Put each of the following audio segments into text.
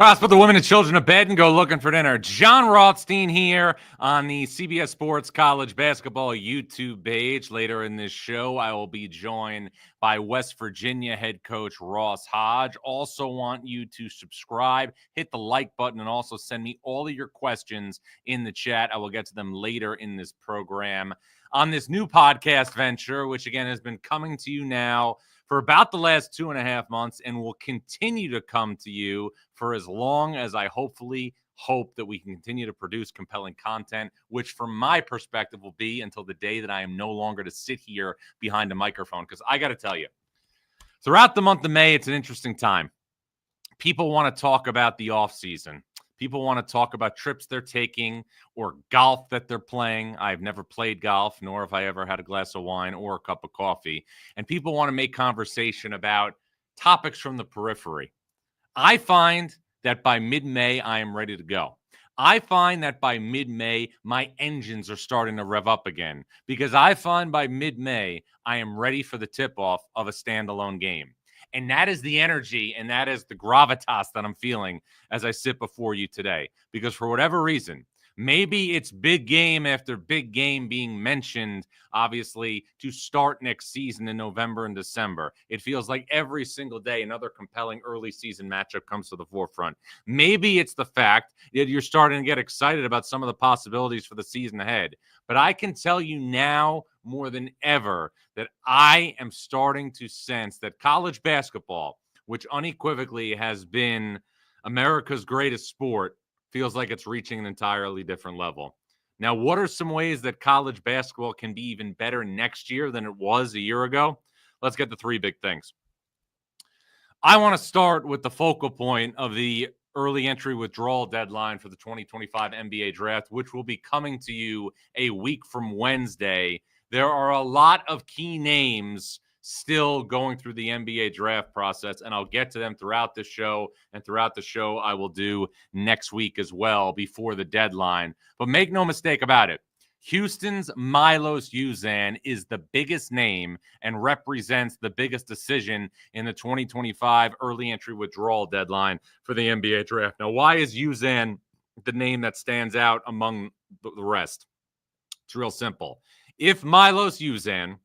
Cross put the women and children to bed and go looking for dinner. John Rothstein here on the CBS Sports College Basketball YouTube page. Later in this show, I will be joined by West Virginia head coach Ross Hodge. Also want you to subscribe, hit the like button, and also send me all of your questions in the chat. I will get to them later in this program. On this new podcast venture, which again has been coming to you now for about the last 2.5 months and will continue to come to you for as long as I hopefully hope that we can continue to produce compelling content, which from my perspective will be until the day that I am no longer to sit here behind a microphone. Because I got to tell you, throughout the month of May, it's an interesting time. People want to talk about the offseason. People want to talk about trips they're taking or golf that they're playing. I've never played golf, nor have I ever had a glass of wine or a cup of coffee. And people want to make conversation about topics from the periphery. I find that by mid-May, I am ready to go. I find that by mid-May, my engines are starting to rev up again because I find by mid-May, I am ready for the tip-off of a standalone game. And that is the energy and that is the gravitas that I'm feeling as I sit before you today. Because for whatever reason, maybe it's big game after big game being mentioned, obviously, to start next season in November and December. It feels like every single day another compelling early season matchup comes to the forefront. Maybe it's the fact that you're starting to get excited about some of the possibilities for the season ahead. But I can tell you now more than ever that I am starting to sense that college basketball, which unequivocally has been America's greatest sport, feels like it's reaching an entirely different level. Now, what are some ways that college basketball can be even better next year than it was a year ago? Let's get to three big things. I want to start with the focal point of the early entry withdrawal deadline for the 2025 NBA draft, which will be coming to you a week from Wednesday. There are a lot of key names still going through the NBA draft process, and I'll get to them throughout the show, and throughout the show I will do next week as well before the deadline. But make no mistake about it, Houston's Milos Uzan is the biggest name and represents the biggest decision in the 2025 early entry withdrawal deadline for the NBA draft. Now, why is Uzan the name that stands out among the rest? It's real simple. If Milos Uzan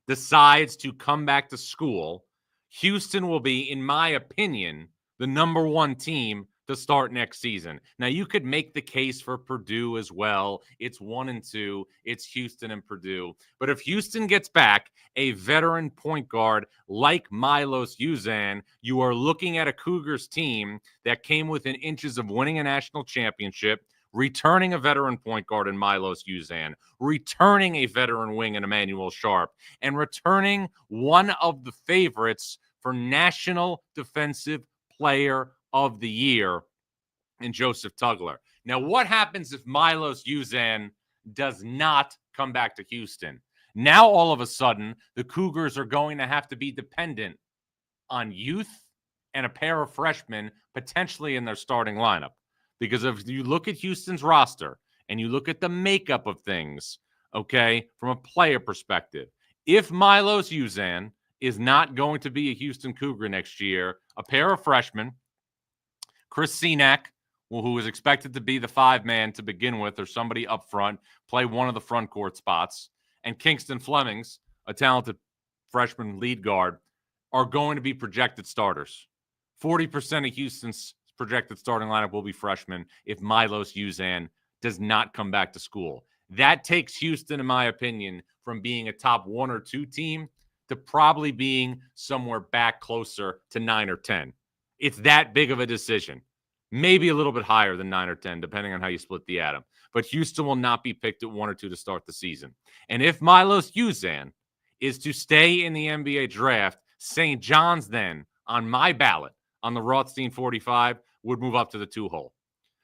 decides to come back to school, Houston will be, in my opinion, the number one team to start next season. Now, you could make the case for Purdue as well. It's 1 and 2. It's Houston and Purdue. But if Houston gets back a veteran point guard like Milos Uzan, you are looking at a Cougars team that came within inches of winning a national championship, returning a veteran point guard in Milos Uzan, returning a veteran wing in Emmanuel Sharp, and returning one of the favorites for National Defensive Player of the Year in Joseph Tugler. Now, what happens if Milos Uzan does not come back to Houston? Now, all of a sudden, the Cougars are going to have to be dependent on youth and a pair of freshmen potentially in their starting lineup. Because if you look at Houston's roster and you look at the makeup of things, okay, from a player perspective, if Milos Uzan is not going to be a Houston Cougar next year, a pair of freshmen, Chris Senack, who is expected to be the 5-man to begin with, or somebody up front, play one of the front court spots, and Kingston Flemings, a talented freshman lead guard, are going to be projected starters. 40% of Houston's projected starting lineup will be freshmen if Milos Uzan does not come back to school. That takes Houston, in my opinion, from being a top 1 or 2 team to probably being somewhere back closer to 9 or 10. It's that big of a decision. Maybe a little bit higher than 9 or 10, depending on how you split the atom. But Houston will not be picked at 1 or 2 to start the season. And if Milos Uzan is to stay in the NBA draft, St. John's then, on my ballot, on the Rothstein 45, would move up to the 2 hole.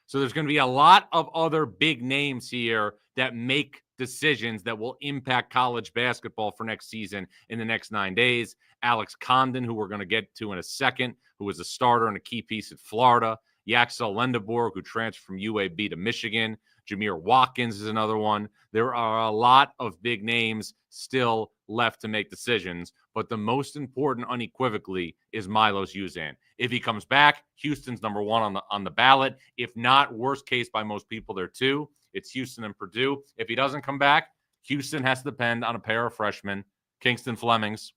So there's going to be a lot of other big names here that make decisions that will impact college basketball for next season in the next 9 days. Alex Condon, who we're going to get to in a second, who was a starter and a key piece at Florida. Yaxel Lendeborg, who transferred from UAB to Michigan. Jameer Watkins is another one. There are a lot of big names still left to make decisions, but the most important unequivocally is Milos Uzan. If he comes back, Houston's number one on the ballot. If not, worst case by most people, they're two. It's Houston and Purdue. If he doesn't come back, Houston has to depend on a pair of freshmen, Kingston Flemings,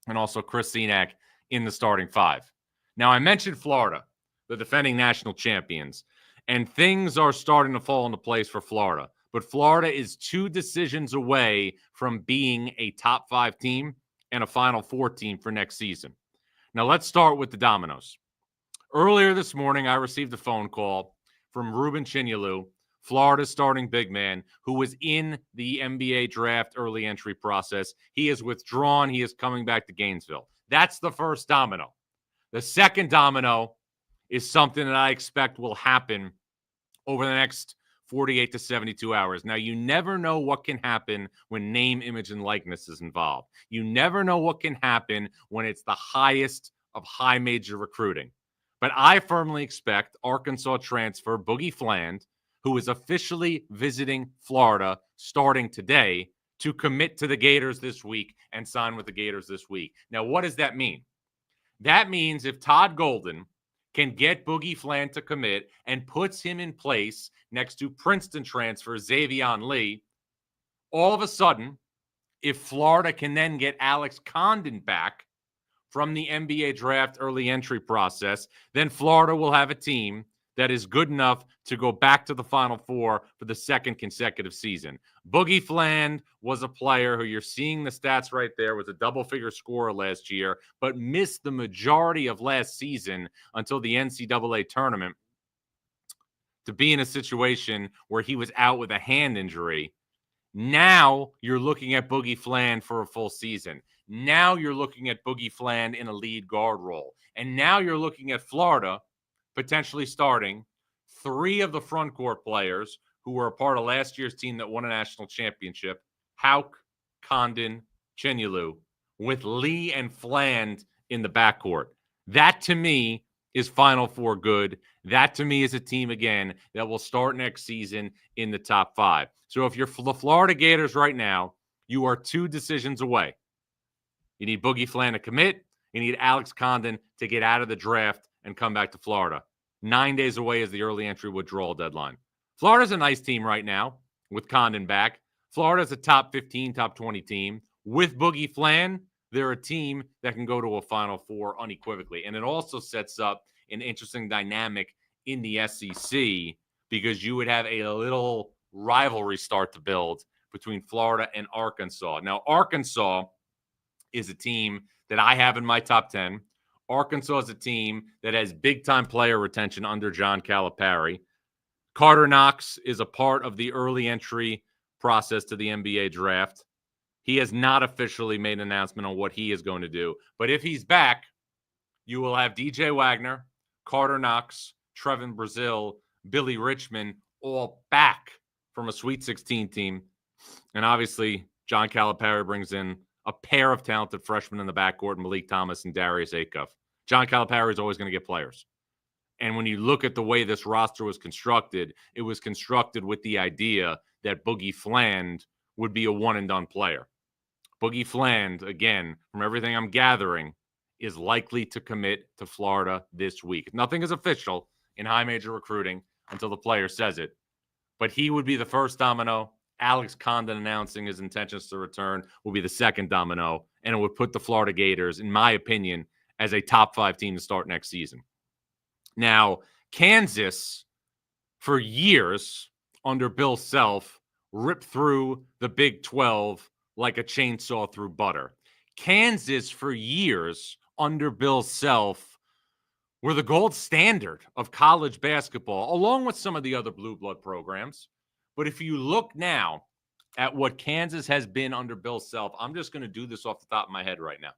and also Chris Senack in the starting five. Now, I mentioned Florida, the defending national champions, and things are starting to fall into place for Florida. But Florida is 2 decisions away from being a top 5 team and a Final Four team for next season. Now, let's start with the dominoes. Earlier this morning, I received a phone call from Ruben Chinyelu, Florida's starting big man, who was in the NBA draft early entry process. He is withdrawn. He is coming back to Gainesville. That's the first domino. The second domino is something that I expect will happen over the next 48 to 72 hours. Now, you never know what can happen when name, image, and likeness is involved. You never know what can happen when it's the highest of high major recruiting. But I firmly expect Arkansas transfer Boogie Fland, who is officially visiting Florida starting today, to commit to the Gators this week and sign with the Gators this week. Now, what does that mean? That means if Todd Golden can get Boogie Fland to commit and puts him in place next to Princeton transfer Xavion Lee, all of a sudden, if Florida can then get Alex Condon back from the NBA draft early entry process, then Florida will have a team that is good enough to go back to the Final Four for the second consecutive season. Boogie Fland was a player who, you're seeing the stats right there, was a double-figure scorer last year, but missed the majority of last season until the NCAA tournament to be in a situation where he was out with a hand injury. Now you're looking at Boogie Fland for a full season. Now you're looking at Boogie Fland in a lead guard role. And now you're looking at Florida potentially starting 3 of the front court players who were a part of last year's team that won a national championship, Hauk, Condon, Chinyelu, with Lee and Fland in the backcourt. That, to me, is Final Four good. That, to me, is a team, again, that will start next season in the top 5. So if you're the Florida Gators right now, you are 2 decisions away. You need Boogie Fland to commit. You need Alex Condon to get out of the draft and come back to Florida. 9 days away is the early entry withdrawal deadline. Florida's a nice team right now with Condon back. Florida's a top 15, top 20 team. With Boogie Fland, they're a team that can go to a Final Four unequivocally. And it also sets up an interesting dynamic in the SEC because you would have a little rivalry start to build between Florida and Arkansas. Now, Arkansas is a team that I have in my top 10. Arkansas is a team that has big-time player retention under John Calipari. Carter Knox is a part of the early entry process to the NBA draft. He has not officially made an announcement on what he is going to do. But if he's back, you will have DJ Wagner, Carter Knox, Trevin Brazile, Billy Richmond, all back from a Sweet 16 team. And obviously, John Calipari brings in a pair of talented freshmen in the backcourt, Malik Thomas and Darius Acuff. John Calipari is always going to get players. And when you look at the way this roster was constructed, it was constructed with the idea that Boogie Fland would be a one-and-done player. Boogie Fland, again, from everything I'm gathering, is likely to commit to Florida this week. Nothing is official in high major recruiting until the player says it. But he would be the first domino. Alex Condon announcing his intentions to return will be the second domino, and it would put the Florida Gators, in my opinion, as a top 5 team to start next season. Now, Kansas, for years under Bill Self, ripped through the Big 12 like a chainsaw through butter. Kansas, for years under Bill Self, were the gold standard of college basketball, along with some of the other blue blood programs. But if you look now at what Kansas has been under Bill Self, I'm just going to do this off the top of my head right now.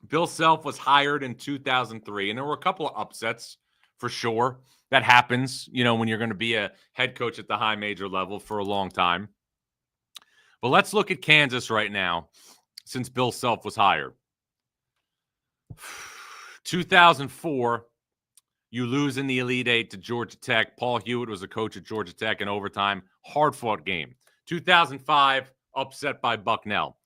Bill Self was hired in 2003, and there were a couple of upsets for sure. That happens, when you're going to be a head coach at the high major level for a long time. But let's look at Kansas right now since Bill Self was hired. 2004, you lose in the Elite Eight to Georgia Tech. Paul Hewitt was a coach at Georgia Tech in overtime. Hard-fought game. 2005, upset by Bucknell.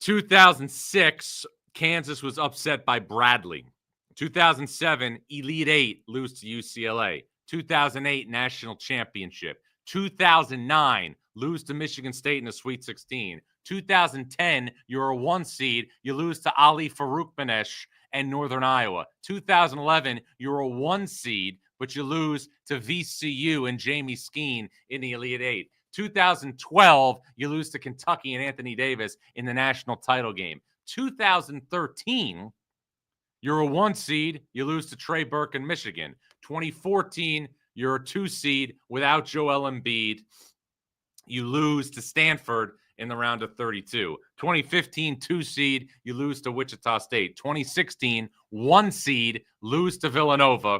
2006, Kansas was upset by Bradley. 2007, Elite Eight, lose to UCLA. 2008, National Championship. 2009, lose to Michigan State in the Sweet 16. 2010, you're a 1 seed. You lose to Ali Faroukmanesh and Northern Iowa. 2011, you're a 1 seed, but you lose to VCU and Jamie Skeen in the Elite Eight. 2012, you lose to Kentucky and Anthony Davis in the national title game. 2013, you're a 1 seed. You lose to Trey Burke in Michigan. 2014, you're a 2 seed without Joel Embiid. You lose to Stanford in the round of 32. 2015, 2 seed. You lose to Wichita State. 2016, 1 seed. Lose to Villanova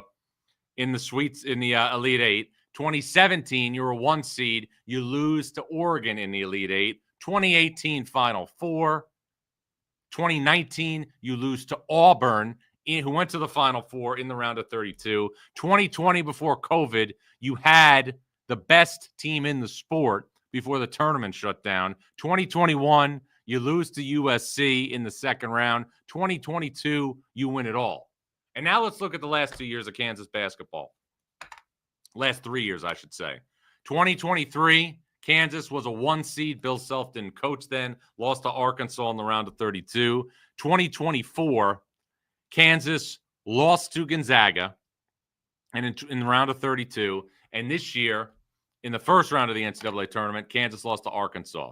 in the Elite Eight. 2017, you're a 1 seed. You lose to Oregon in the Elite Eight. 2018, Final Four. 2019, you lose to Auburn, who went to the Final Four in the round of 32. 2020, before COVID, you had the best team in the sport before the tournament shut down. 2021, you lose to USC in the second round. 2022, you win it all. And now let's look at the last 2 years of Kansas basketball. Last 3 years, I should say. 2023, Kansas was a 1 seed. Bill Self didn't coach then. Lost to Arkansas in the round of 32. 2024, Kansas lost to Gonzaga and in the round of 32. And this year, in the first round of the NCAA tournament, Kansas lost to Arkansas.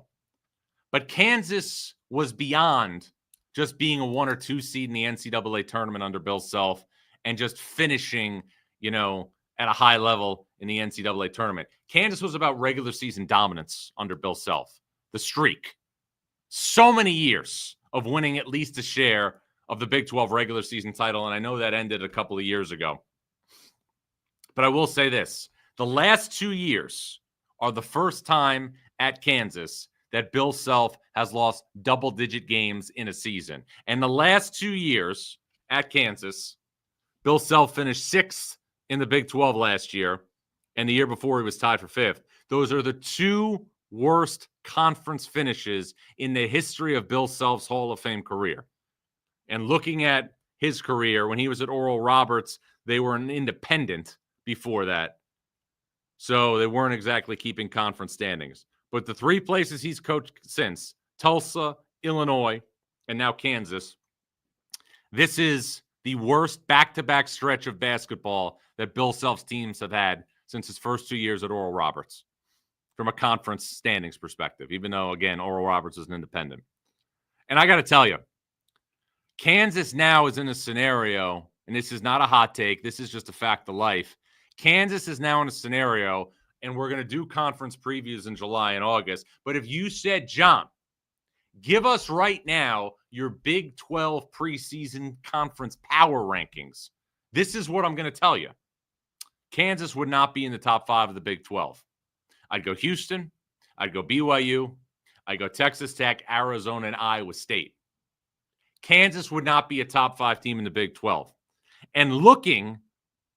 But Kansas was beyond just being a 1 or 2 seed in the NCAA tournament under Bill Self and just finishing, at a high level in the NCAA tournament. Kansas was about regular season dominance under Bill Self. The streak. So many years of winning at least a share of the Big 12 regular season title, and I know that ended a couple of years ago. But I will say this. The last 2 years are the first time at Kansas that Bill Self has lost double-digit games in a season. And the last 2 years at Kansas, Bill Self finished 6th in the Big 12 last year, and the year before he was tied for 5th. Those are the 2 worst conference finishes in the history of Bill Self's Hall of Fame career. And looking at his career, when he was at Oral Roberts, they were an independent before that. So they weren't exactly keeping conference standings. But the 3 places he's coached since, Tulsa, Illinois, and now Kansas, this is the worst back-to-back stretch of basketball that Bill Self's teams have had since his first 2 years at Oral Roberts from a conference standings perspective, even though, again, Oral Roberts is an independent. And I got to tell you, Kansas now is in a scenario, and this is not a hot take, this is just a fact of life. Kansas is now in a scenario, and we're going to do conference previews in July and August, but if you said, John, give us right now your Big 12 preseason conference power rankings, this is what I'm going to tell you. Kansas would not be in the top 5 of the Big 12. I'd go Houston. I'd go BYU. I'd go Texas Tech, Arizona, and Iowa State. Kansas would not be a top 5 team in the Big 12. And looking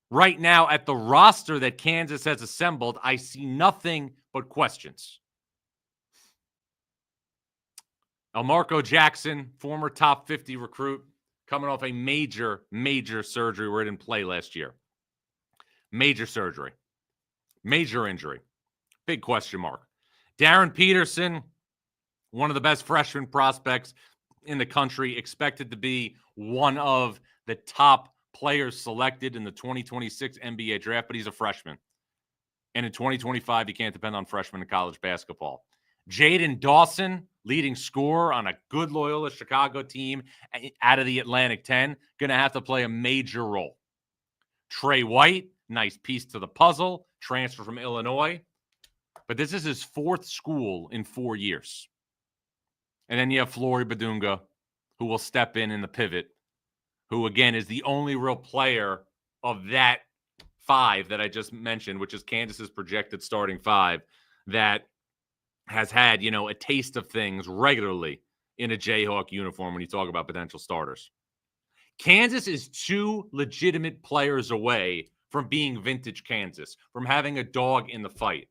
right now at the roster that Kansas has assembled, I see nothing but questions. Elmarco Jackson, former top 50 recruit, coming off a major surgery where he didn't play last year. Major surgery. Major injury. Big question mark. Darren Peterson, one of the best freshman prospects in the country, expected to be one of the top players selected in the 2026 NBA draft, but he's a freshman. And in 2025, you can't depend on freshmen in college basketball. Jaden Dawson, leading scorer on a good Loyola Chicago team out of the Atlantic 10, going to have to play a major role. Trey White, nice piece to the puzzle, transfer from Illinois. But this is his 4th school in 4 years. And then you have Flory Badunga, who will step in the pivot, who, again, is the only real player of that 5 that I just mentioned, which is Kansas's projected starting 5, that has had, a taste of things regularly in a Jayhawk uniform when you talk about potential starters. Kansas is 2 legitimate players away from being vintage Kansas, from having a dog in the fight.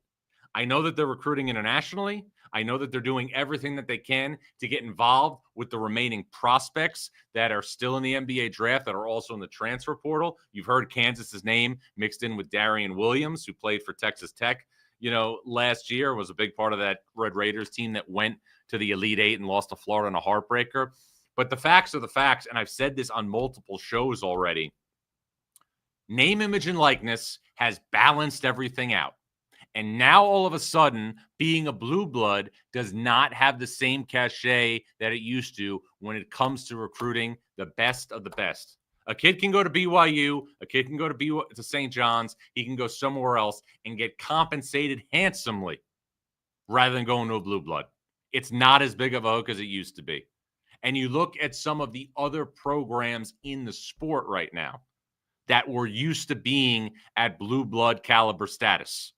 I know that they're recruiting internationally. I know that they're doing everything that they can to get involved with the remaining prospects that are still in the NBA draft that are also in the transfer portal. You've heard Kansas's name mixed in with Darian Williams, who played for Texas Tech, last year, was a big part of that Red Raiders team that went to the Elite Eight and lost to Florida in a heartbreaker. But the facts are the facts, and I've said this on multiple shows already. Name, image, and likeness has balanced everything out. And now all of a sudden, being a blue blood does not have the same cachet that it used to when it comes to recruiting the best of the best. A kid can go to BYU, a kid can go to St. John's, he can go somewhere else and get compensated handsomely rather than going to a blue blood. It's not as big of a hook as it used to be. And you look at some of the other programs in the sport right now that were used to being at blue blood caliber status.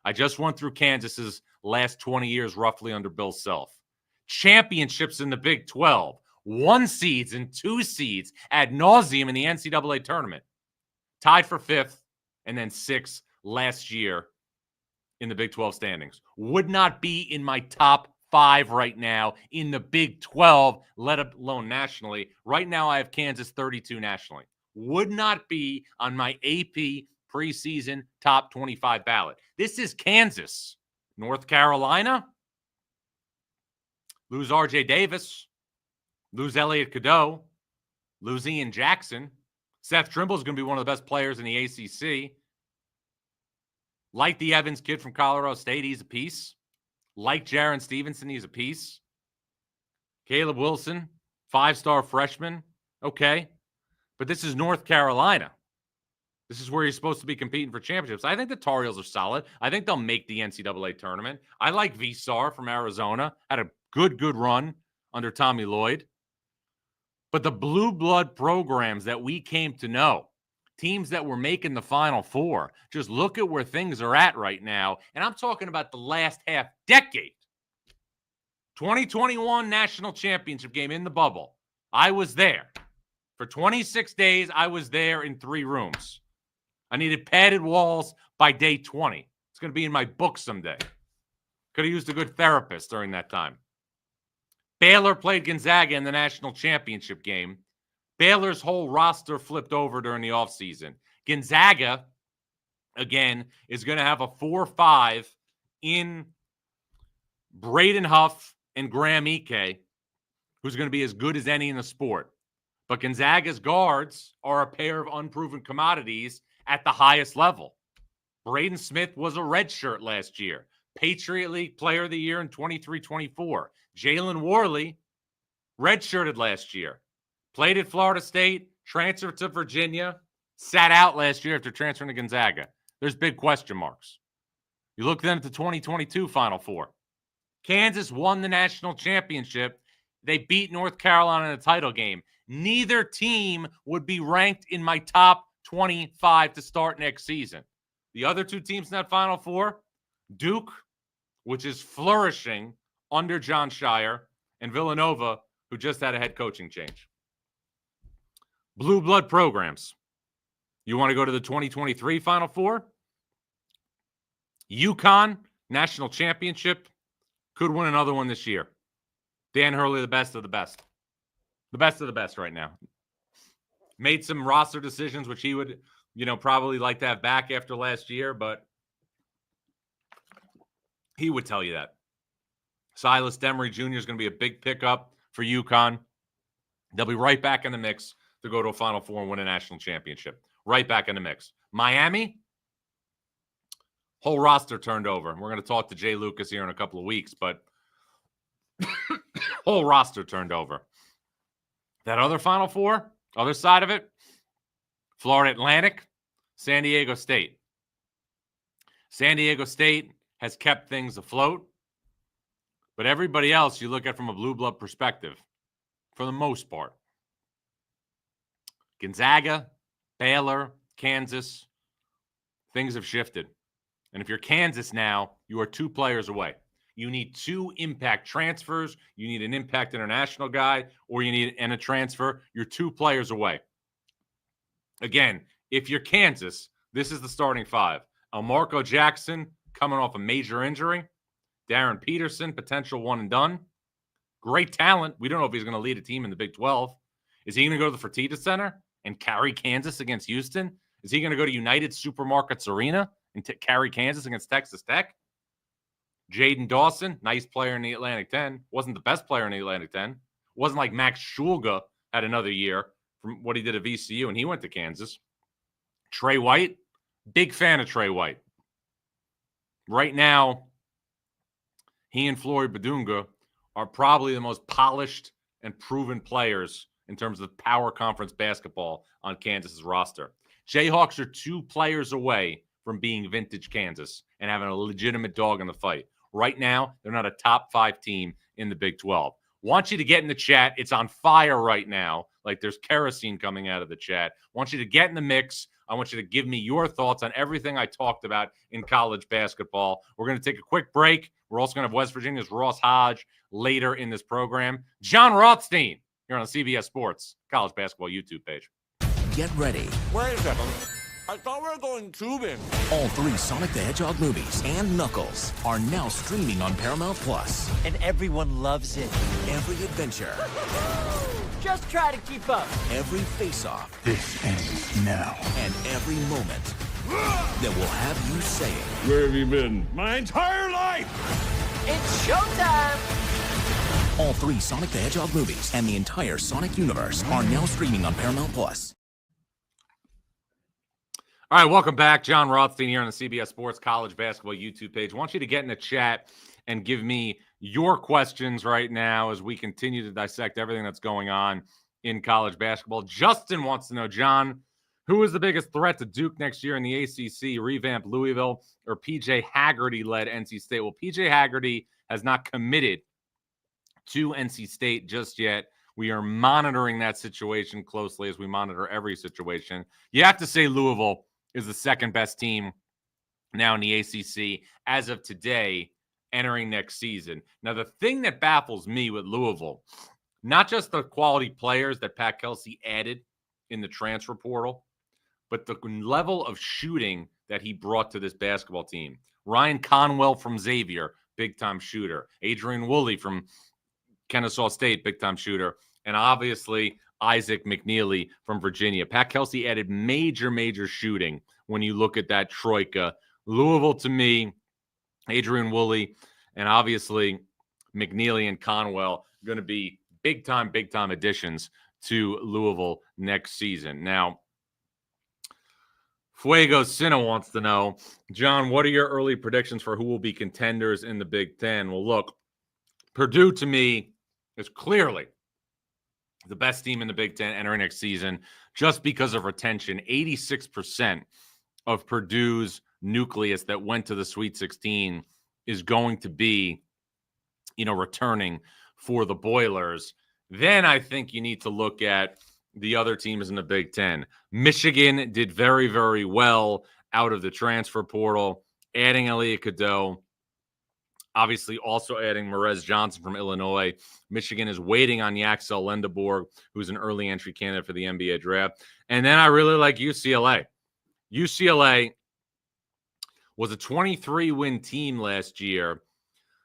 I just went through Kansas's last 20 years roughly under Bill Self. Championships in the Big 12, 1 seeds and 2 seeds ad nauseum in the NCAA tournament. Tied for 5th and then 6th last year in the Big 12 standings. Would not be in my top 5 right now in the Big 12, let alone nationally. Right now I have Kansas 32 nationally. Would not be on my AP preseason top 25 ballot. This is Kansas. North Carolina, lose R.J. Davis, lose Elliott Cadeau, lose Ian Jackson. Seth Trimble is going to be one of the best players in the ACC. Like the Evans kid from Colorado State, he's a piece. Like Jaron Stevenson, he's a piece. Caleb Wilson, 5-star freshman. Okay. But this is North Carolina. This is where you're supposed to be competing for championships. I think the Tar Heels are solid. I think they'll make the NCAA tournament. I like Visar from Arizona. Had a good run under Tommy Lloyd. But the blue blood programs that we came to know, teams that were making the Final Four, just look at where things are at right now. And I'm talking about the last half decade. 2021 national championship game in the bubble. I was there. For 26 days, I was there in 3 rooms. I needed padded walls by day 20. It's going to be in my book someday. Could have used a good therapist during that time. Baylor played Gonzaga in the national championship game. Baylor's whole roster flipped over during the offseason. Gonzaga, again, is going to have a 4-5 in Braden Huff and Graham Ike, who's going to be as good as any in the sport. But Gonzaga's guards are a pair of unproven commodities at the highest level. Braden Smith was a redshirt last year. Patriot League Player of the Year in 23-24. Jalen Worley, redshirted last year. Played at Florida State, transferred to Virginia, sat out last year after transferring to Gonzaga. There's big question marks. You look then at the 2022 Final Four. Kansas won the national championship. They beat North Carolina in a title game. Neither team would be ranked in my top 25 to start next season. The other 2 teams in that Final Four, Duke, which is flourishing under John Shire, and Villanova, who just had a head coaching change. Blue blood programs. You want to go to the 2023 Final Four? UConn, national championship, could win another one this year. Dan Hurley, the best of the best. The best of the best right now. Made some roster decisions, which he would, probably like to have back after last year, but he would tell you that. Silas Demery Jr. is going to be a big pickup for UConn. They'll be right back in the mix to go to a Final Four and win a national championship. Right back in the mix. Miami, whole roster turned over. We're going to talk to Jay Lucas here in a couple of weeks, but whole roster turned over. That other Final Four, other side of it, Florida Atlantic, San Diego State. San Diego State has kept things afloat, but everybody else you look at from a blue blood perspective, for the most part. Gonzaga, Baylor, Kansas, things have shifted. And if you're Kansas now, you are 2 players away. You need 2 impact transfers. You need an impact international guy, or you need a transfer. You're 2 players away. Again, if you're Kansas, this is the starting 5. Elmarco Jackson, coming off a major injury. Darren Peterson, potential one and done. Great talent. We don't know if he's going to lead a team in the Big 12. Is he going to go to the Fertitta Center and carry Kansas against Houston? Is he going to go to United Supermarkets Arena and carry Kansas against Texas Tech? Jaden Dawson, nice player in the Atlantic 10. Wasn't the best player in the Atlantic 10. Wasn't like Max Shulga had another year from what he did at VCU, and he went to Kansas. Trey White, big fan of Trey White. Right now, he and Floyd Badunga are probably the most polished and proven players in terms of power conference basketball on Kansas's roster. Jayhawks are 2 players away from being vintage Kansas and having a legitimate dog in the fight. Right now, they're not a top 5 team in the Big 12. Want you to get in the chat. It's on fire right now. Like there's kerosene coming out of the chat. Want you to get in the mix. I want you to give me your thoughts on everything I talked about in college basketball. We're going to take a quick break. We're also going to have West Virginia's Ross Hodge later in this program. John Rothstein here on the CBS Sports College Basketball YouTube page. Get ready. Wait a second. I thought we were going tubing. All 3 Sonic the Hedgehog movies and Knuckles are now streaming on Paramount Plus. And everyone loves it. Every adventure. Just try to keep up. Every face-off. This ends now. And every moment that will have you saying, Where have you been? My entire life! It's showtime! all 3 Sonic the Hedgehog movies and the entire Sonic universe are now streaming on Paramount Plus. All right, welcome back. John Rothstein here on the CBS Sports College Basketball YouTube page. I want you to get in the chat and give me your questions right now as we continue to dissect everything that's going on in college basketball. Justin wants to know, John, who is the biggest threat to Duke next year in the ACC, revamped Louisville or P.J. Haggerty-led NC State? Well, P.J. Haggerty has not committed to NC State just yet. We are monitoring that situation closely as we monitor every situation. You have to say Louisville is the second best team now in the ACC as of today, entering next season. Now, the thing that baffles me with Louisville, not just the quality players that Pat Kelsey added in the transfer portal, but the level of shooting that he brought to this basketball team. Ryan Conwell from Xavier, big-time shooter. Adrian Woolley from Kennesaw State, big-time shooter. And obviously, Isaac McNeely from Virginia. Pat Kelsey added major shooting when you look at that troika. Louisville, to me, Adrian Woolley, and obviously McNeely and Conwell going to be big-time additions to Louisville next season. Now, Fuego Sina wants to know, John, what are your early predictions for who will be contenders in the Big Ten? Well, look, Purdue, to me, is clearly the best team in the Big Ten entering next season just because of retention. 86% of Purdue's nucleus that went to the Sweet 16 is going to be, returning for the Boilers. Then I think you need to look at the other teams in the Big Ten. Michigan did very well out of the transfer portal, adding Elliot Cadeau. Obviously, also adding Merez Johnson from Illinois. Michigan is waiting on Yaxel Lendeborg, who's an early entry candidate for the NBA draft. And then I really like UCLA. UCLA was a 23-win team last year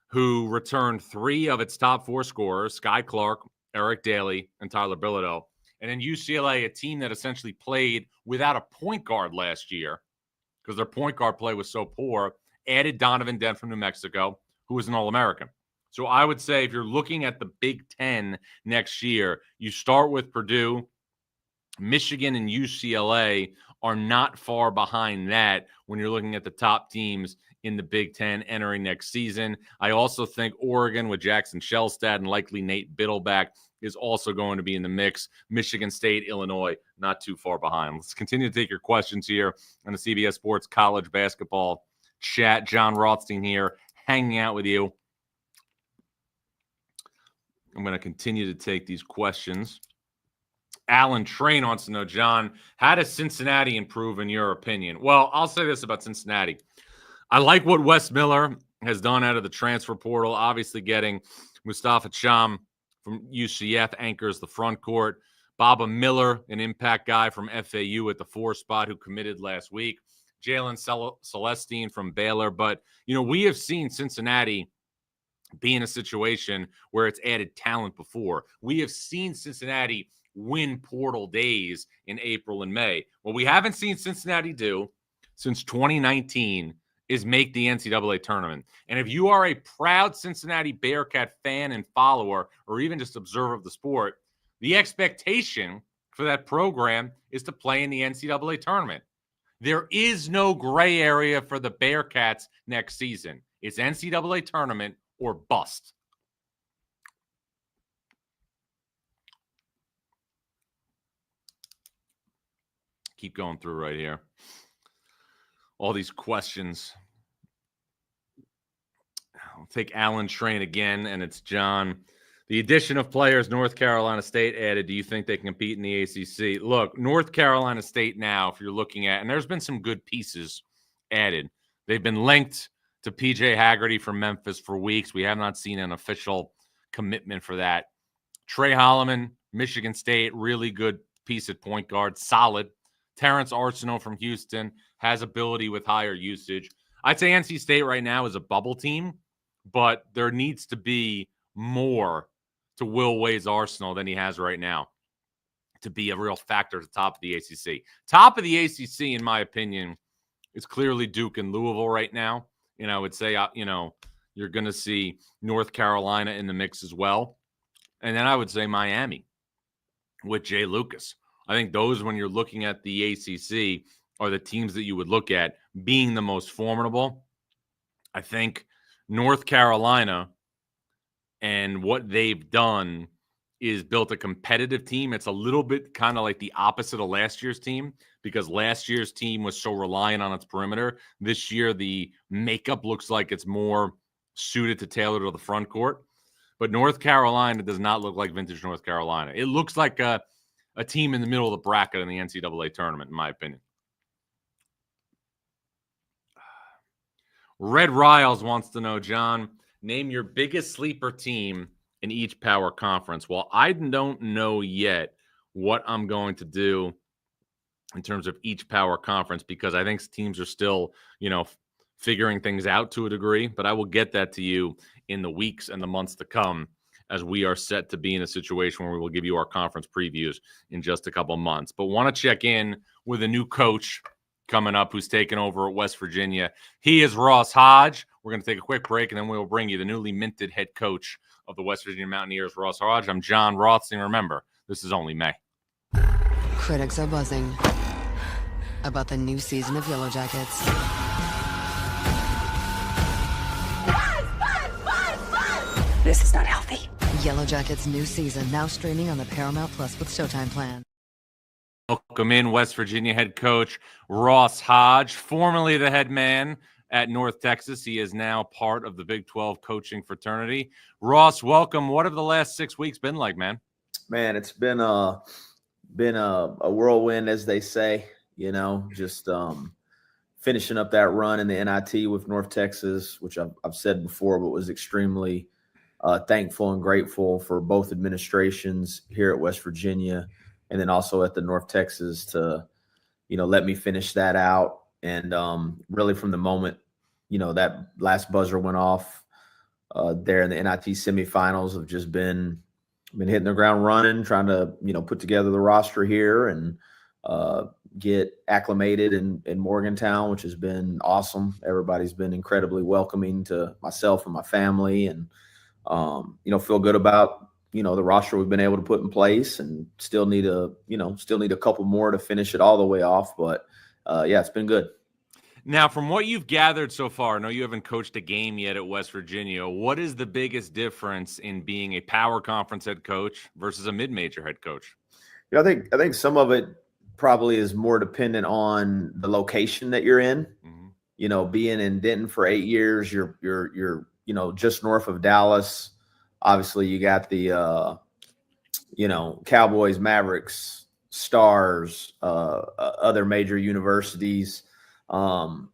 who returned 3 of its top 4 scorers, Sky Clark, Eric Daly, and Tyler Bilodeau. And then UCLA, a team that essentially played without a point guard last year because their point guard play was so poor, added Donovan Dent from New Mexico, who was an All-American. So I would say if you're looking at the Big Ten next year, you start with Purdue. Michigan and UCLA are not far behind that when you're looking at the top teams in the Big Ten entering next season. I also think Oregon with Jackson Shellstad and likely Nate Biddleback is also going to be in the mix. Michigan State, Illinois, not too far behind. Let's continue to take your questions here on the CBS Sports College Basketball chat. John Rothstein here, hanging out with you. I'm going to continue to take these questions. Alan Train wants to know, John, how does Cincinnati improve in your opinion? Well, I'll say this about Cincinnati. I like what Wes Miller has done out of the transfer portal, obviously getting Mustafa Cham from UCF anchors the front court. Baba Miller, an impact guy from FAU at the 4 spot who committed last week. Jalen Celestine from Baylor. But, we have seen Cincinnati be in a situation where it's added talent before. We have seen Cincinnati win portal days in April and May. What we haven't seen Cincinnati do since 2019 is make the NCAA tournament. And if you are a proud Cincinnati Bearcat fan and follower, or even just observer of the sport, the expectation for that program is to play in the NCAA tournament. There is no gray area for the Bearcats next season. It's NCAA tournament or bust. Keep going through right here. All these questions. I'll take Alan Train again, and it's John. The addition of players North Carolina State added, do you think they can compete in the ACC? Look, North Carolina State now, if you're looking at, and there's been some good pieces added. They've been linked to PJ Haggerty from Memphis for weeks. We have not seen an official commitment for that. Trey Holloman, Michigan State, really good piece at point guard, solid. Terrence Arsenault from Houston has ability with higher usage. I'd say NC State right now is a bubble team, but there needs to be more to Will Wade's arsenal than he has right now to be a real factor at the top of the ACC. Top of the ACC, in my opinion, is clearly Duke and Louisville right now. I would say, you're going to see North Carolina in the mix as well. And then I would say Miami with Jay Lucas. I think those, when you're looking at the ACC, are the teams that you would look at being the most formidable. I think North Carolina and what they've done is built a competitive team. It's a little bit kind of like the opposite of last year's team, because last year's team was so reliant on its perimeter. This year, the makeup looks like it's more suited to tailor to the front court. But North Carolina does not look like vintage North Carolina. It looks like a team in the middle of the bracket in the NCAA tournament, in my opinion. Red Riles wants to know, John, name your biggest sleeper team in each power conference. Well, I don't know yet what I'm going to do in terms of each power conference, because I think teams are still, figuring things out to a degree. But I will get that to you in the weeks and the months to come, as we are set to be in a situation where we will give you our conference previews in just a couple months. But want to check in with a new coach coming up who's taken over at West Virginia. He is Ross Hodge. We're going to take a quick break, and then we will bring you the newly minted head coach of the West Virginia Mountaineers, Ross Hodge. I'm John Rothstein. Remember, this is only May. Critics are buzzing about the new season of Yellow Jackets. This is not healthy. Yellow Jackets' new season, now streaming on the Paramount Plus with Showtime plan. Welcome in West Virginia head coach Ross Hodge, formerly the head man at North Texas. He is now part of the Big 12 coaching fraternity. Ross, welcome. What have the last 6 weeks been like, man? Man, it's been a whirlwind, as they say. Just finishing up that run in the NIT with North Texas, which I've said before, but was extremely thankful and grateful for both administrations here at West Virginia, and then also at the North Texas to, let me finish that out. And really from the moment, that last buzzer went off there in the NIT semifinals, have just been hitting the ground running, trying to, put together the roster here and get acclimated in Morgantown, which has been awesome. Everybody's been incredibly welcoming to myself and my family, and feel good about, the roster we've been able to put in place, and still need a couple more to finish it all the way off. But it's been good. Now, from what you've gathered so far, I know you haven't coached a game yet at West Virginia. What is the biggest difference in being a power conference head coach versus a mid-major head coach? I think some of it probably is more dependent on the location that you're in. Mm-hmm. Being in Denton for 8 years, you're just north of Dallas. Obviously, you got the Cowboys, Mavericks, Stars, other major universities. And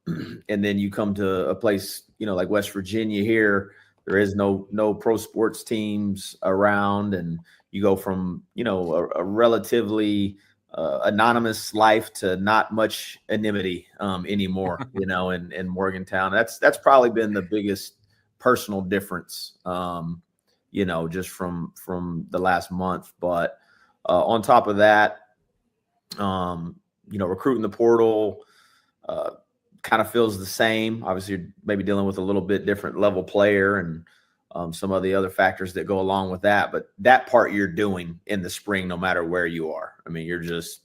then you come to a place, like West Virginia here, there is no pro sports teams around, and you go from, a relatively anonymous life to not much anonymity anymore, in Morgantown. That's probably been the biggest personal difference, just from the last month. But on top of that, recruiting the portal kind of feels the same. Obviously, you're maybe dealing with a little bit different level player and some of the other factors that go along with that. But that part you're doing in the spring, no matter where you are. I mean, you're just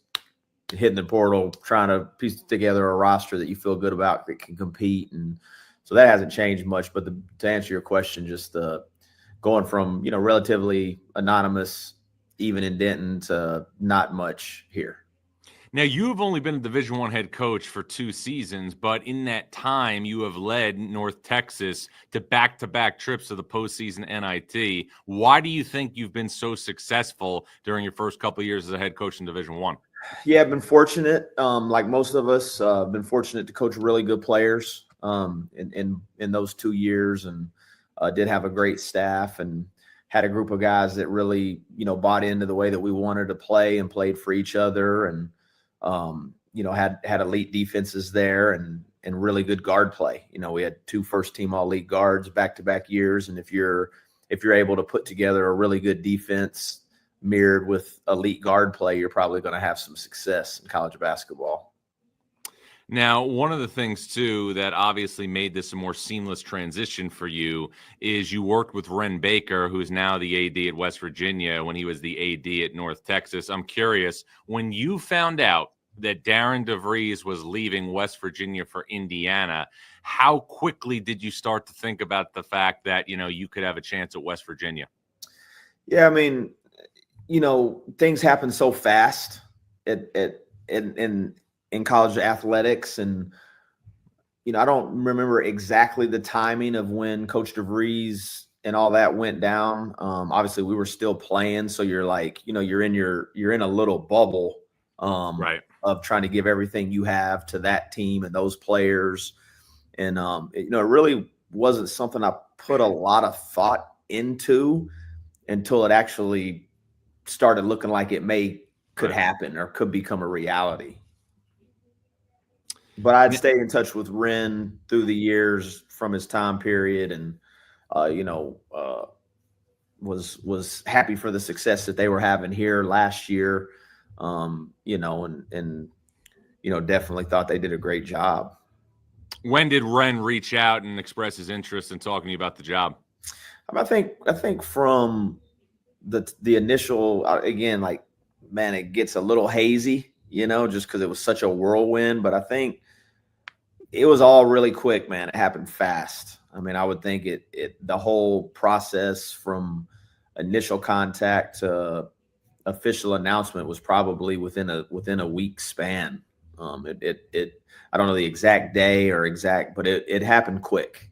hitting the portal, trying to piece together a roster that you feel good about that can compete. And so that hasn't changed much. But to answer your question, just going from, relatively anonymous, even in Denton, to not much here. Now, you have only been a Division I head coach for 2 seasons, but in that time, you have led North Texas to back-to-back trips to the postseason NIT. Why do you think you've been so successful during your first couple of years as a head coach in Division I? Yeah, I've been fortunate. Like most of us, been fortunate to coach really good players in those 2 years, and did have a great staff and had a group of guys that really, bought into the way that we wanted to play and played for each other, and had elite defenses there and really good guard play. We had 2 first-team all-league guards back-to-back years, and if you're able to put together a really good defense mirrored with elite guard play, you're probably going to have some success in college basketball. Now, one of the things, too, that obviously made this a more seamless transition for you is you worked with Ren Baker, who's now the AD at West Virginia, when he was the AD at North Texas. I'm curious, when you found out that Darren DeVries was leaving West Virginia for Indiana, how quickly did you start to think about the fact that, you could have a chance at West Virginia? Yeah, I mean, things happen so fast in college athletics. And, I don't remember exactly the timing of when Coach DeVries and all that went down. Obviously we were still playing. So you're like, you're in a little bubble right, of trying to give everything you have to that team and those players. And, it really wasn't something I put a lot of thought into until it actually started looking like it could happen or could become a reality. But I'd stayed in touch with Ren through the years from his time period, and was happy for the success that they were having here last year. Definitely thought they did a great job. When did Ren reach out and express his interest in talking to you about the job? I think from the initial, again, like, man, it gets a little hazy, just because it was such a whirlwind. But I think it was all really quick, man. It happened fast. I mean, I would think the whole process from initial contact to official announcement was probably within a week span. I don't know the exact day but it happened quick.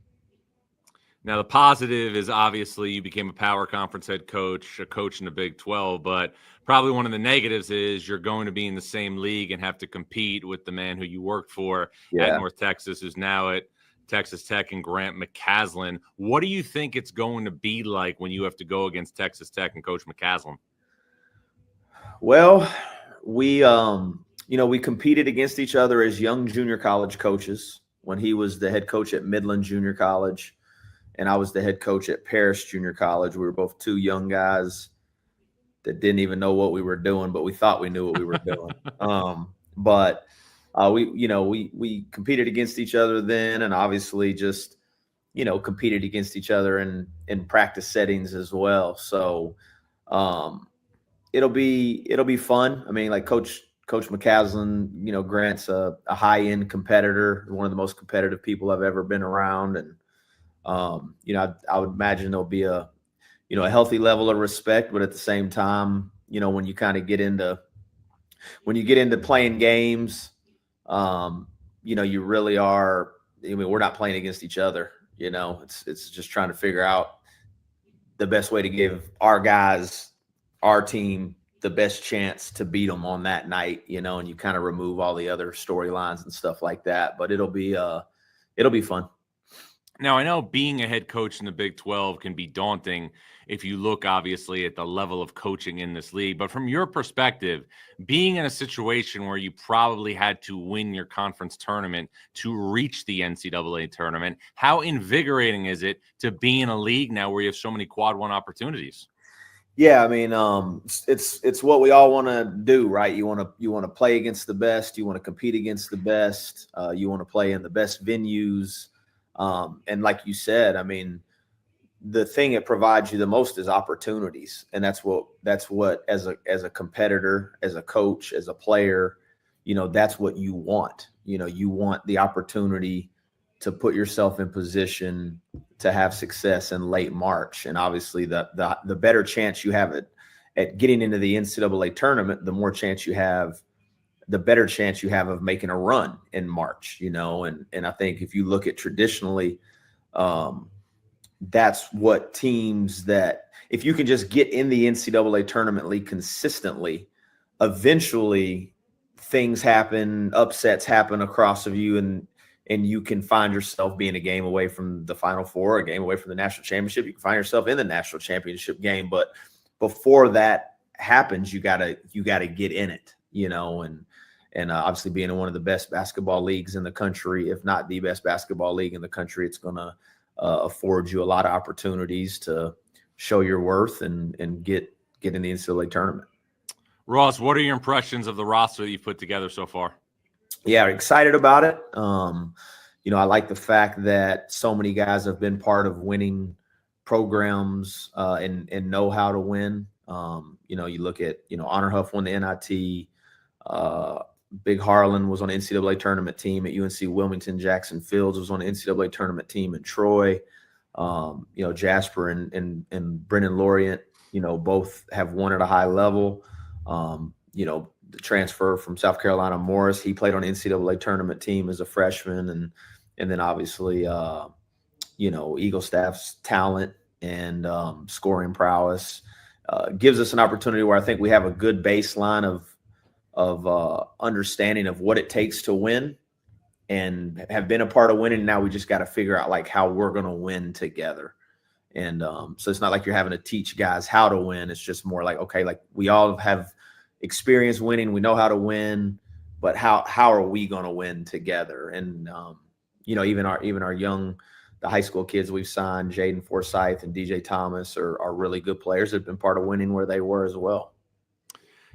Now, the positive is obviously you became a power conference head coach, a coach in the Big 12, but probably one of the negatives is you're going to be in the same league and have to compete with the man who you worked for at North Texas, who's now at Texas Tech, and Grant McCasland. What do you think it's going to be like when you have to go against Texas Tech and Coach McCasland? Well, we competed against each other as young junior college coaches when he was the head coach at Midland Junior College and I was the head coach at Paris Junior College. We were both 2 young guys that didn't even know what we were doing, but we thought we knew what we were doing. We competed against each other then, and obviously just, competed against each other in practice settings as well. So it'll be fun. I mean, like Coach McCasland, Grant's a high-end competitor, one of the most competitive people I've ever been around. And, I would imagine there'll be a healthy level of respect, but at the same time, when you kind of get into playing games, you really are, we're not playing against each other, it's just trying to figure out the best way to give our guys, our team, the best chance to beat them on that night, and you kind of remove all the other storylines and stuff like that. But it'll be fun. Now, I know being a head coach in the Big 12 can be daunting if you look, obviously, at the level of coaching in this league. But from your perspective, being in a situation where you probably had to win your conference tournament to reach the NCAA tournament, how invigorating is it to be in a league now where you have so many quad one opportunities? Yeah, I mean, it's what we all want to do, right? You want to play against the best. You want to compete against the best. You want to play in the best venues. And like you said, I mean, the thing that provides you the most is opportunities. And that's what as a competitor, as a coach, as a player, that's what you want. You want the opportunity to put yourself in position to have success in late March. And obviously the better chance you have at getting into the NCAA tournament, the more chance you have, the better chance you have of making a run in March, and I think if you look at traditionally, that's what teams that if you can just get in the NCAA tournament league consistently, eventually things happen, upsets happen across of you, and you can find yourself being a game away from the Final Four, a game away from the national championship. You can find yourself in the national championship game, but before that happens, you gotta get in it, and obviously being in one of the best basketball leagues in the country, if not the best basketball league in the country, it's going to afford you a lot of opportunities to show your worth and get in the NCAA tournament. Ross, what are your impressions of the roster that you've put together so far? Yeah, excited about it. I like the fact that so many guys have been part of winning programs and know how to win. You look at, Honor Huff won the NIT. Big Harlan was on the NCAA tournament team at UNC Wilmington. Jackson Fields was on the NCAA tournament team in Troy. Jasper and Brennan Lorient, both have won at a high level. The transfer from South Carolina, Morris, he played on the NCAA tournament team as a freshman. And then obviously, Eagle Staff's talent and scoring prowess gives us an opportunity where I think we have a good baseline of understanding of what it takes to win and have been a part of winning. Now we just got to figure out like how we're going to win together. And so it's not like you're having to teach guys how to win. It's just more like, okay, like we all have experience winning. We know how to win, but how are we going to win together? And, even our young, the high school kids we've signed, Jaden Forsyth and DJ Thomas are really good players that have been part of winning where they were as well.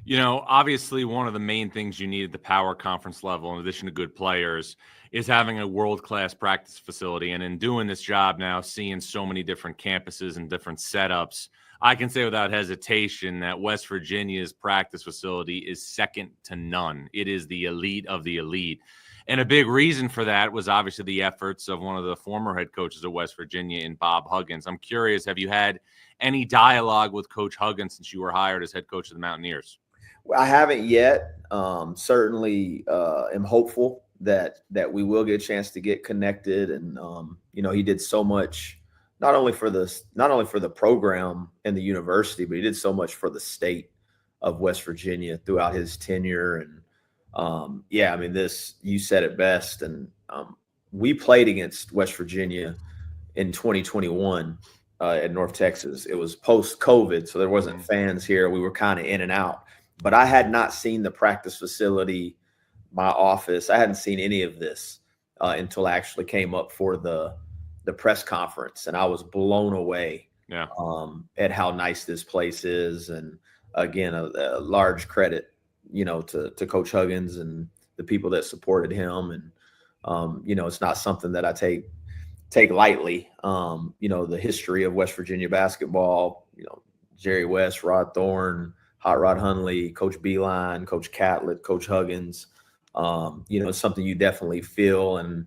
Obviously one of the main things you need at the power conference level, in addition to good players, is having a world-class practice facility. And in doing this job now, seeing so many different campuses and different setups, I can say without hesitation that West Virginia's practice facility is second to none. It is the elite of the elite. And a big reason for that was obviously the efforts of one of the former head coaches of West Virginia in Bob Huggins. I'm curious, have you had any dialogue with Coach Huggins since you were hired as head coach of the Mountaineers? Well, I haven't yet. Certainly am hopeful that we will get a chance to get connected. And, he did so much, not only for the program and the university, but he did so much for the state of West Virginia throughout his tenure. And, you said it best. And we played against West Virginia in 2021 at North Texas. It was post-COVID, so there wasn't fans here. We were kind of in and out. But I had not seen the practice facility, my office. I hadn't seen any of this until I actually came up for the press conference, and I was blown away at how nice this place is. And again, a large credit, to Coach Huggins and the people that supported him. And it's not something that I take lightly. The history of West Virginia basketball. Jerry West, Rod Thorne, Hot Rod Hundley, Coach Beeline, Coach Catlett, Coach Huggins. It's something you definitely feel. And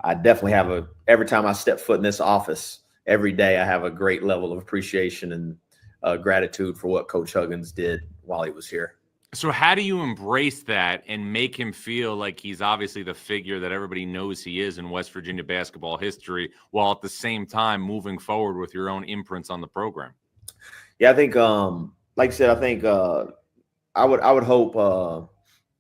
I definitely have every time I step foot in this office, every day I have a great level of appreciation and gratitude for what Coach Huggins did while he was here. So how do you embrace that and make him feel like he's obviously the figure that everybody knows he is in West Virginia basketball history, while at the same time moving forward with your own imprints on the program? Yeah, I think, like I said, I think I would hope,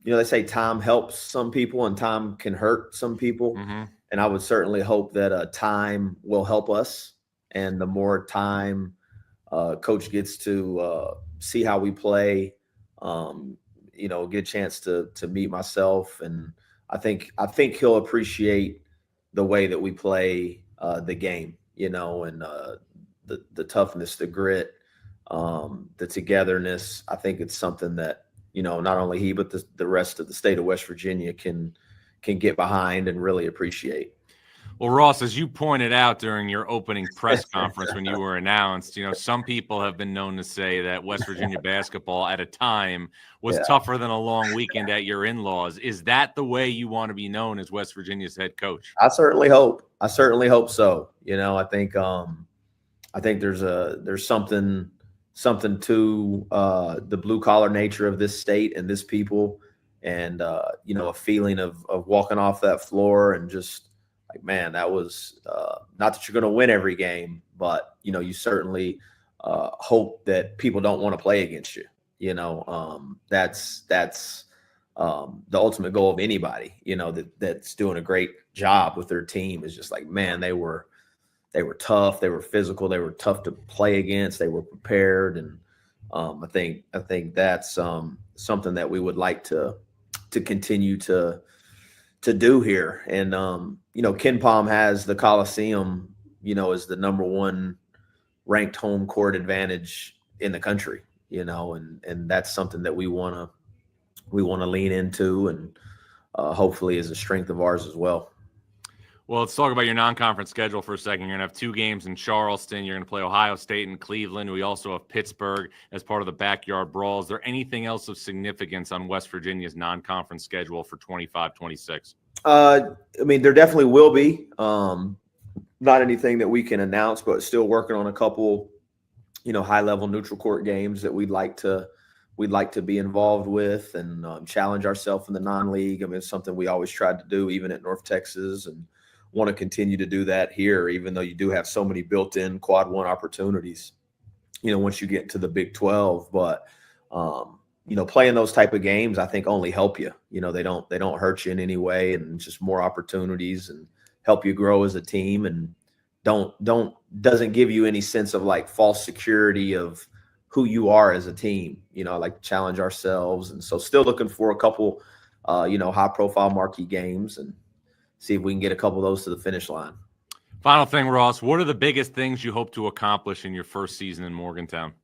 they say time helps some people and time can hurt some people. Mm-hmm. And I would certainly hope that time will help us. And the more time coach gets to see how we play, get a chance to meet myself. And I think he'll appreciate the way that we play the game, and the toughness, the grit, the togetherness. I think it's something that, not only he, but the rest of the state of West Virginia can get behind and really appreciate. Well, Ross, as you pointed out during your opening press conference when you were announced, some people have been known to say that West Virginia basketball at a time was tougher than a long weekend at your in-laws. Is that the way you want to be known as West Virginia's head coach? I certainly hope so. I think there's something to the blue collar nature of this state and this people, and a feeling of walking off that floor and just like, man, that was not that you're going to win every game, but you certainly hope that people don't want to play against you. That's the ultimate goal of anybody. That's doing a great job with their team, is just like, man, they were tough, they were physical, they were tough to play against, they were prepared, and I think that's something that we would like to continue to do here. And Ken Palm has the Coliseum, as the number one ranked home court advantage in the country, and that's something that we want to lean into, and hopefully is a strength of ours as well. Well, let's talk about your non-conference schedule for a second. You're going to have 2 games in Charleston. You're going to play Ohio State and Cleveland. We also have Pittsburgh as part of the backyard brawl. Is there anything else of significance on West Virginia's non-conference schedule for 25-26? There definitely will be. Not anything that we can announce, but still working on a couple, high-level neutral court games that we'd like to be involved with, and challenge ourselves in the non-league. It's something we always tried to do, even at North Texas, and want to continue to do that here, even though you do have so many built-in quad 1 opportunities, once you get to the Big 12. But, playing those type of games, I think only help you. They don't hurt you in any way, and just more opportunities and help you grow as a team, and doesn't give you any sense of like false security of who you are as a team. I like to challenge ourselves. And so still looking for a couple, high profile marquee games, and see if we can get a couple of those to the finish line. Final thing, Ross, what are the biggest things you hope to accomplish in your first season in Morgantown?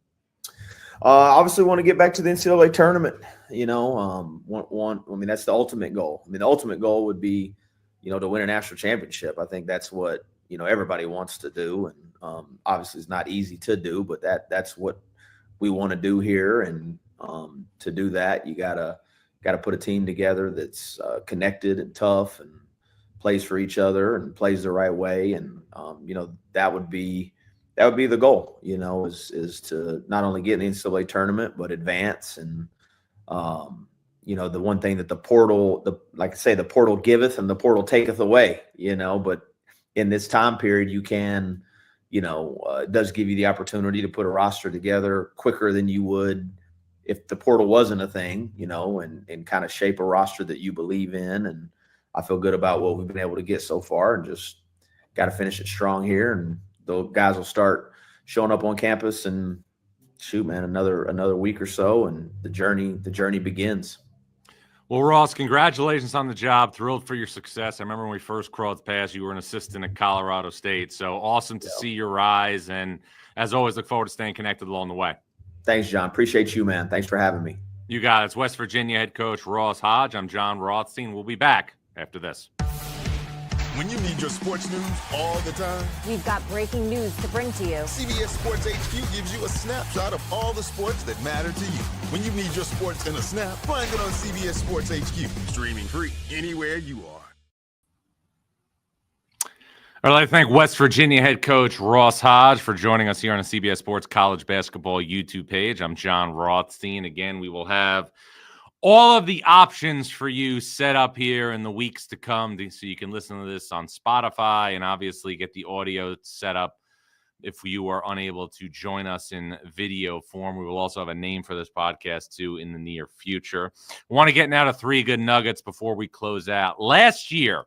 Obviously want to get back to the NCAA tournament. That's the ultimate goal. The ultimate goal would be, to win a national championship. I think that's what, everybody wants to do. And obviously it's not easy to do, but that's what we want to do here. And to do that, you gotta put a team together that's connected and tough and plays for each other and plays the right way. And that would be the goal, is to not only get in the NCAA tournament, but advance. And the one thing that the portal giveth and the portal taketh away, but in this time period, you can, it does give you the opportunity to put a roster together quicker than you would if the portal wasn't a thing, and kind of shape a roster that you believe in. And I feel good about what we've been able to get so far, and just got to finish it strong here. And the guys will start showing up on campus, and shoot, man, another week or so, and the journey begins. Well, Ross, congratulations on the job. Thrilled for your success. I remember when we first crossed paths, you were an assistant at Colorado State. So awesome to see your rise. And as always, look forward to staying connected along the way. Thanks, John. Appreciate you, man. Thanks for having me. You got it. It's West Virginia head coach Ross Hodge. I'm John Rothstein. We'll be back after this. When you need your sports news all the time, we've got breaking news to bring to you. CBS Sports HQ gives you a snapshot of all the sports that matter to you. When you need your sports in a snap, find it on CBS Sports HQ. Streaming free anywhere you are. I'd like to thank West Virginia head coach Ross Hodge for joining us here on the CBS Sports College Basketball YouTube page. I'm John Rothstein. Again, we will have all of the options for you set up here in the weeks to come, so you can listen to this on Spotify and obviously get the audio set up if you are unable to join us in video form. We will also have a name for this podcast too in the near future. I want to get now to 3 good nuggets before we close out. Last year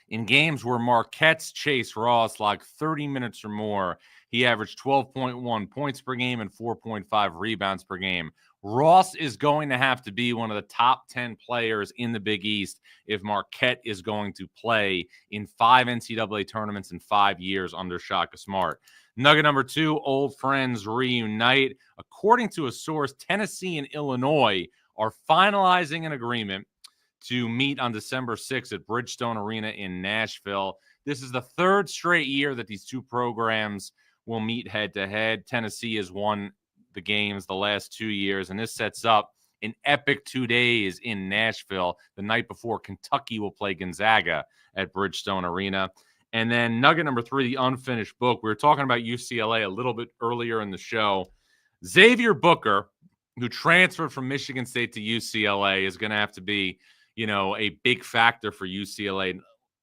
In games where Marquette's Chase Ross logged 30 minutes or more, he averaged 12.1 points per game and 4.5 rebounds per game. Ross is going to have to be one of the top 10 players in the Big East if Marquette is going to play in 5 NCAA tournaments in 5 years under Shaka Smart. Nugget number 2, old friends reunite. According to a source, Tennessee and Illinois are finalizing an agreement to meet on December 6th at Bridgestone Arena in Nashville. This is the 3rd straight year that these two programs will meet head-to-head. Tennessee has won the games the last 2 years, and this sets up an epic 2 days in Nashville. The night before, Kentucky will play Gonzaga at Bridgestone Arena. And then nugget number 3, the unfinished book. We were talking about UCLA a little bit earlier in the show. Xavier Booker, who transferred from Michigan State to UCLA, is going to have to be, a big factor for UCLA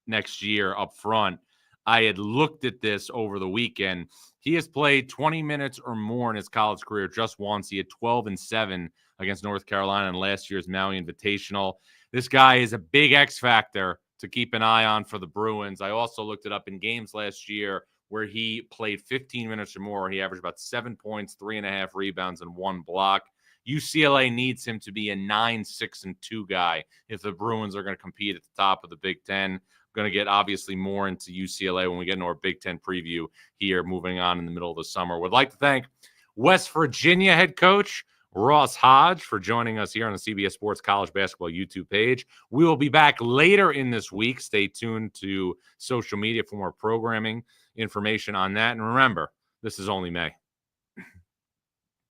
next year up front. I had looked at this over the weekend. He has played 20 minutes or more in his college career just once. He had 12-7 against North Carolina in last year's Maui Invitational. This guy is a big X factor to keep an eye on for the Bruins. I also looked it up in games last year where he played 15 minutes or more. He averaged about 7 points, 3.5 rebounds, and 1 block. UCLA needs him to be a 9-6-2 guy if the Bruins are going to compete at the top of the Big Ten. Going to get obviously more into UCLA when we get into our Big Ten preview here moving on in the middle of the summer. Would like to thank West Virginia head coach Ross Hodge for joining us here on the CBS Sports College Basketball YouTube page. We will be back later in this week. Stay tuned to social media for more programming information on that. And remember, this is only May.